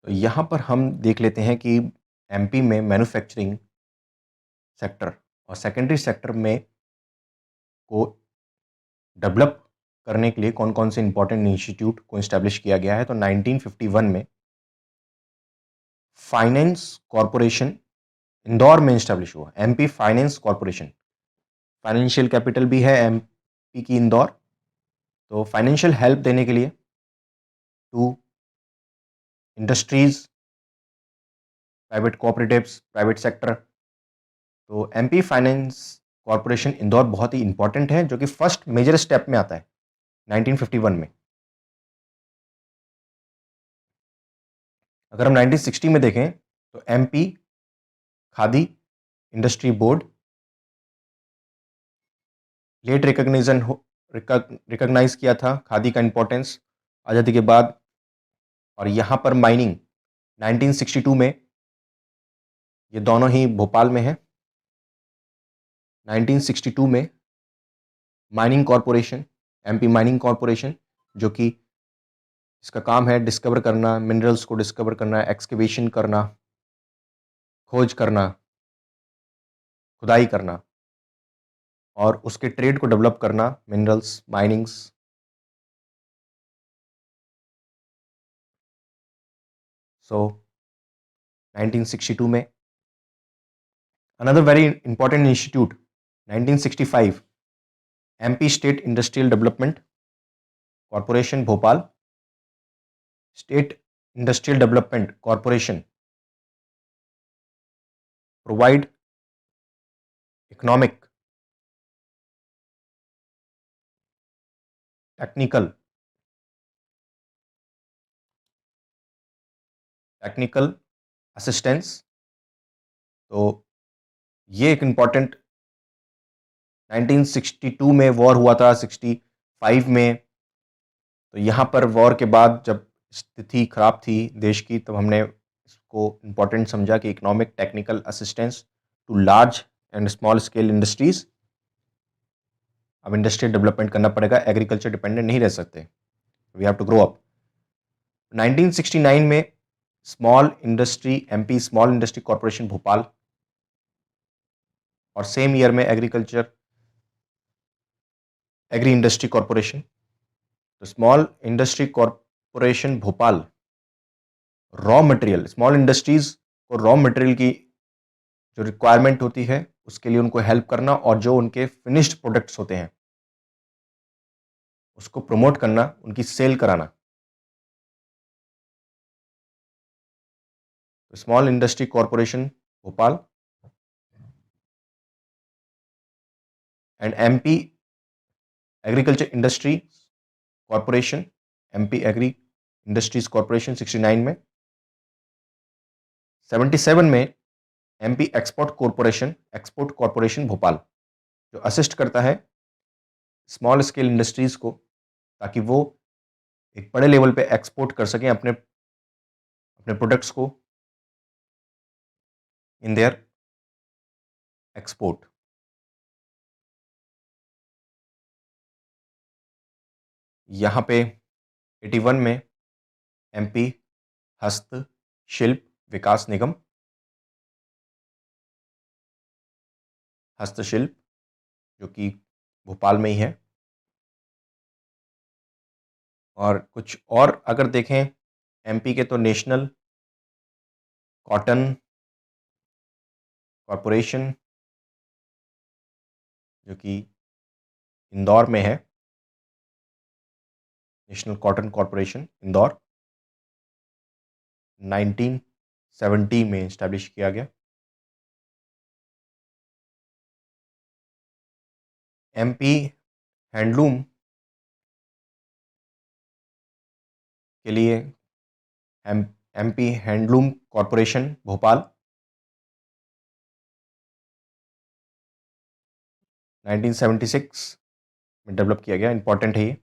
तो यहाँ पर हम देख लेते हैं कि एमपी में मैन्युफैक्चरिंग सेक्टर और सेकेंडरी सेक्टर में को डेवलप करने के लिए कौन कौन से इंपॉर्टेंट इंस्टीट्यूट को इस्टेब्लिश किया गया है। तो 1951 में फाइनेंस कॉरपोरेशन इंदौर में इस्टेब्लिश हुआ। MP finance corporation, financial capital भी है एमपी की इंदौर। तो फाइनेंशियल हेल्प देने के लिए to industries, private cooperatives, private sector. तो एमपी फाइनेंस कॉरपोरेशन इंदौर बहुत ही इंपॉर्टेंट है, जो कि फर्स्ट मेजर स्टेप में आता है 1951 में। अगर हम 1960 में देखें तो MP khadi industry board late recognise किया था खादी का इंपॉर्टेंस आज़ादी के बाद। और यहाँ पर माइनिंग 1962 में, ये दोनों ही भोपाल में है। 1962 में mining corporation, MP mining corporation, जो कि इसका काम है डिस्कवर करना, मिनरल्स को डिस्कवर करना, एक्सकेवेशन करना, खोज करना, खुदाई करना और उसके ट्रेड को डेवलप करना, मिनरल्स, माइनिंग्स। सो 1962 में another very important institute 1965 MP state industrial development corporation Bhopal, state industrial development corporation provide economic, technical assistance. तो ये एक इंपॉर्टेंट 1962 में वॉर हुआ था, 65 में। तो यहाँ पर वॉर के बाद जब स्थिति खराब थी देश की, तब हमने इसको इम्पोर्टेंट समझा कि economic technical assistance to large and small scale industries. अब इंडस्ट्रियल डेवलपमेंट करना पड़ेगा, एग्रीकल्चर डिपेंडेंट नहीं रह सकते, we have to grow up. 1969 में small industry MP small industry corporation Bhopal, और सेम ईयर में एग्री इंडस्ट्री कॉरपोरेशन। तो small industry corporation Bhopal raw material, small industries को रॉ मटेरियल की जो रिक्वायरमेंट होती है उसके लिए उनको हेल्प करना, और जो उनके फिनिश्ड प्रोडक्ट्स होते हैं उसको प्रमोट करना, उनकी सेल कराना। Small industry corporation Bhopal and MP agriculture industry corporation, MP agri industries corporation 69 में। 77 में एमपी एक्सपोर्ट कॉरपोरेशन भोपाल, जो असिस्ट करता है स्मॉल स्केल इंडस्ट्रीज को, ताकि वो एक बड़े लेवल पे एक्सपोर्ट कर सकें अपने अपने प्रोडक्ट्स को इन देयर एक्सपोर्ट। यहाँ पे 81 में एमपी हस्तशिल्प विकास निगम, हस्तशिल्प जो कि भोपाल में ही है। और कुछ और अगर देखें एमपी के, तो नेशनल कॉटन कॉरपोरेशन जो कि इंदौर में है, नेशनल कॉटन कॉरपोरेशन इंदौर 1970 में इस्टेब्लिश किया गया। एमपी हैंडलूम के लिए एमपी हैंडलूम कॉरपोरेशन भोपाल 1976 में डेवलप किया गया, इंपॉर्टेंट है ये।